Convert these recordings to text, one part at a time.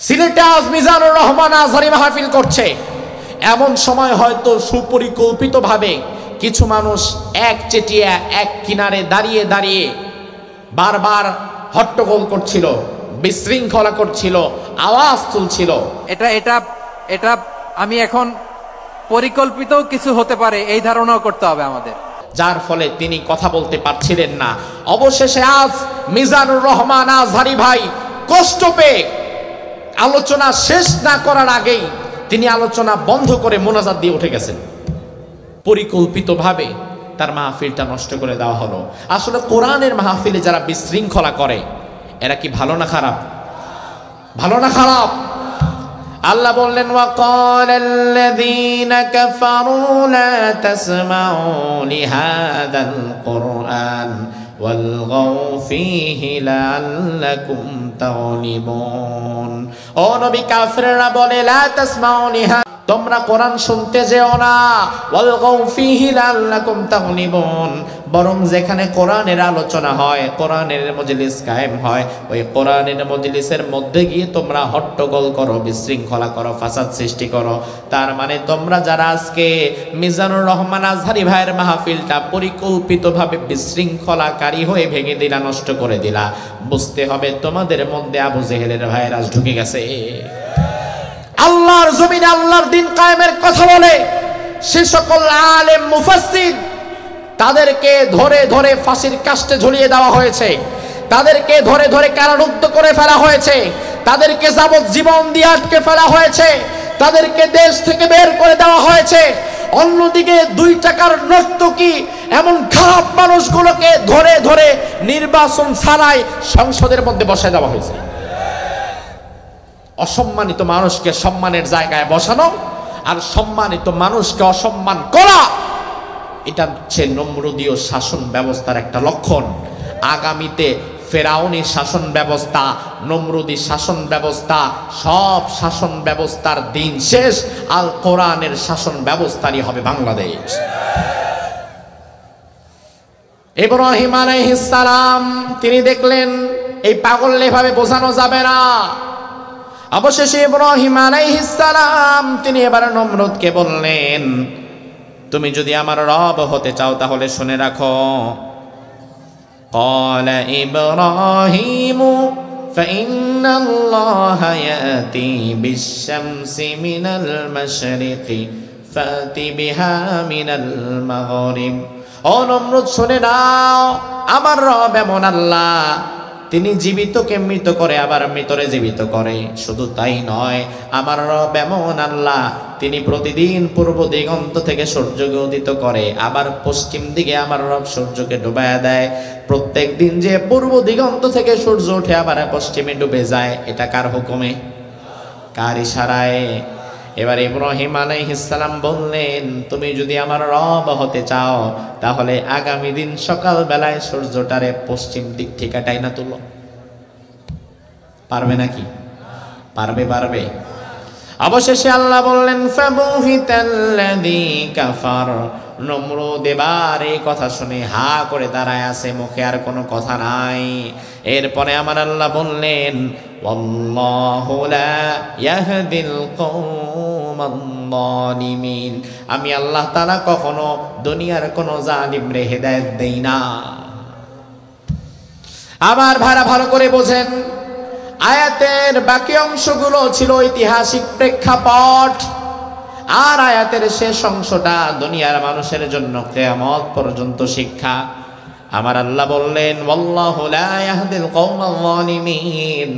সিলেটে আজ মিজানুর রহমান আজহারি মাহফিল করছে, এমন সময় হয়তো সুপরিকল্পিতভাবে কিছু মানুষ একচেটিয়া এক কিনারে দাঁড়িয়ে দাঁড়িয়ে বারবার হট্টগোল করছিল, বিশৃঙ্খলা করছিল, আওয়াজ তুলছিল। এটা আমি এখন পরিকল্পিত কিছু হতে পারে এই ধারণাও করতে হবে আমাদের, যার ফলে তিনি কথা বলতে পারছিলেন না। অবশেষে আজ মিজানুর রহমান আজহারি ভাই কষ্ট পেয়ে আলোচনা শেষ না করার আগেই তিনি আলোচনা বন্ধ করে মোনাজাত দিয়ে উঠে গেছেন। পরিকল্পিতভাবে তার মাহফিলটা নষ্ট করে দেওয়া হলো। আসলে কোরআনের মাহফিলে যারা বিশৃঙ্খলা করে এরা কি ভালো না খারাপ? ভালো না খারাপ? আল্লাহ বললেন ওয়াকালাল্লাযীনা কাফারু লা তাসমাউ লিহাদাল কুরআন ওয়ালগাউ ফীহি লাআল্লাকুম তাগলিবুন। ও নবী, কাফেররা বলে লা তাসমাউ লিহা, তোমরা কোরআন শুনতে যেও না, ওয়ালগাউ ফীহি লাআল্লাকুম তাগলিবুন, বরং যেখানে কোরআনের আলোচনা হয়, কোরআনের মজলিস কায়েম হয়, ওই কোরআনের মজলিসের মধ্যে গিয়ে তোমরা হট্টগোল করো, বিশৃঙ্খলা করো, ফাসাদ সৃষ্টি করো। তার মানে তোমরা যারা আজকে মিজানুর রহমান আজহারি ভাইয়ের মাহফিলটা পরিকল্পিতভাবে বিশৃঙ্খলাকারী হয়ে ভেঙে দিলা, নষ্ট করে দিলা, বুঝতে হবে তোমাদের মধ্যে আবু জেহেলের ভাইরাস ঢুকে গেছে। আল্লাহর জমিনে আল্লাহর দিন কায়েমের কথা বলে সে সকল আলেম মুফাসসির, তাদেরকে ধরে ধরে ফাঁসির কাস্টে ঝুলিয়ে দেওয়া হয়েছে, তাদেরকে ধরে ধরে কারারুদ্ধ করে ফেলা হয়েছে, তাদেরকে যাবজ্জীবন দিয়ে আটকে ফেলা হয়েছে, তাদেরকে দেশ থেকে বের করে দেওয়া হয়েছে। অন্যদিকে 2 টাকার নর্তকী এমন খারাপ মানুষগুলোকে ধরে ধরে নির্বাচন ছাড়াই সংসদের মধ্যে বসায় দেওয়া হয়েছে। অসম্মানিত মানুষকে সম্মানের জায়গায় বসানো আর সম্মানিত মানুষকে অসম্মান করা, এটা হচ্ছে নমরুদীয় শাসন ব্যবস্থার একটা লক্ষণ। আগামীতে ফেরাউনি শাসন ব্যবস্থা, নমরুদী শাসন ব্যবস্থা, সব শাসন ব্যবস্থার দিন শেষ, আল কোরআনের শাসন ব্যবস্থারই হবে বাংলাদেশ। ইব্রাহিম আলাইহিস সালাম তিনি দেখলেন এই পাগল এভাবে বোঝানো যাবে না। অবশেষে ইব্রাহিম আলাইহিস সালাম তিনি এবার নমরুদকে বললেন, তুমি যদি আমার রব হতে চাও তাহলে শুনে রাখো। ক্বালা ইব্রাহিমু ফাইন্নাল্লাহা ইয়াতি বিশ-শামসি মিনাল মাশরিকি ফাতি বিহা মিনাল মাগরিব। ও নমরুদ, শুনে নাও, আমার রব এমন আল্লাহ, তিনি জীবিতকে মৃত করে আবার মৃতরে জীবিত করে। শুধু তাই নয়, আমার রব এমন আল্লাহ, তিনি প্রতিদিন পূর্ব দিগন্ত থেকে সূর্যকে উদিত করে, আবার পশ্চিম দিকে আমার রব সূর্যকে ডুবাইয়া দেয়। প্রত্যেক দিন যে পূর্ব দিগন্ত থেকে সূর্য ওঠে আবার পশ্চিমে ডুবে যায়, এটা কার হুকুমে, কার ইশারায়? এবার ইব্রাহিম আলাইহিস সালাম বললেন, তুমি যদি আমার রব হতে চাও তাহলে আগামী দিন সকাল বেলায় সূর্যটারে পশ্চিম দিক থেকে টাইনা তুলো। পারবে নাকি? পারবে? পারবে। অবশেষে আল্লাহ বললেন ফাবুহিতাল্লাযী কাফার। নমরুদ এবার এই কথা শুনে হা করে দাঁড়ায় আছে, মুখে আর কোনো কথা নাই। এরপরে আমার আল্লাহ বললেন ওয়াল্লাহু লা ইয়াহদিল কওমাল যালিমিন। আমি আল্লাহ তাআলা কখনো দুনিয়ার কোনো জালিমরে হেদায়েত দেই না। আবার ভালো করে বোঝেন, আয়াতের বাকি অংশগুলো ছিল ঐতিহাসিক প্রেক্ষাপট, আর আয়াতের শেষ অংশটা দুনিয়ার মানুষের জন্য কিয়ামত পর্যন্ত শিক্ষা। আমার আল্লাহ বললেন ওয়াল্লাহু লা ইয়াহদিল কওমাল যালিমিন,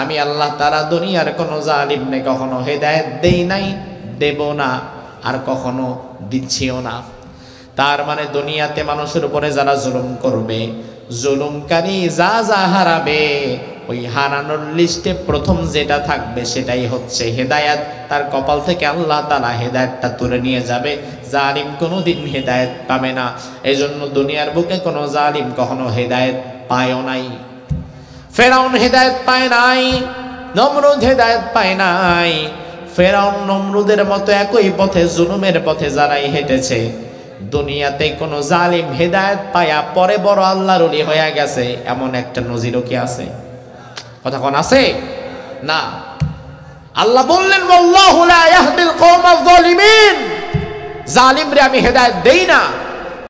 আমি আল্লাহ তাআলা দুনিয়ার কোনো জালিমকে কখনো হেদায়েত দেই নাই, দেব না, আর কখনো দিচ্ছিও না। তার মানে দুনিয়াতে মানুষের উপরে যারা জুলুম করবে, জুলুমকারী যা যা হারাবে, ওই হারানোর লিস্টে প্রথম যেটা থাকবে সেটাই হচ্ছে হেদায়েত। তার কপাল থেকে আল্লাহ তাআলা হেদায়েতটা তুলে নিয়ে যাবে, জালিম কোনোদিন হেদায়েত পাবে না। এজন্য দুনিয়ার বুকে কোনো জালিম কখনো হেদায়েত পায়ও নাই। ফেরাউন হেদায়েত পায় নাই, নমরুদ হেদায়েত পায় নাই। ফেরাউন নমরুদের মতো একই পথে, জুলুমের পথে যারাই হেঁটেছে, দুনিয়াতে কোনো জালিম হেদায়েত পায়া পরে বড় আল্লাহর ওলি হয়ে গেছে এমন একটা নজিরও কি আছে? কথা কোন আছে? না। আল্লাহ বললেন ওয়াল্লাহু লা ইয়াহদিল কওমাজ জালিমিন, জালিমরে আমি হেদায়েত দেই না।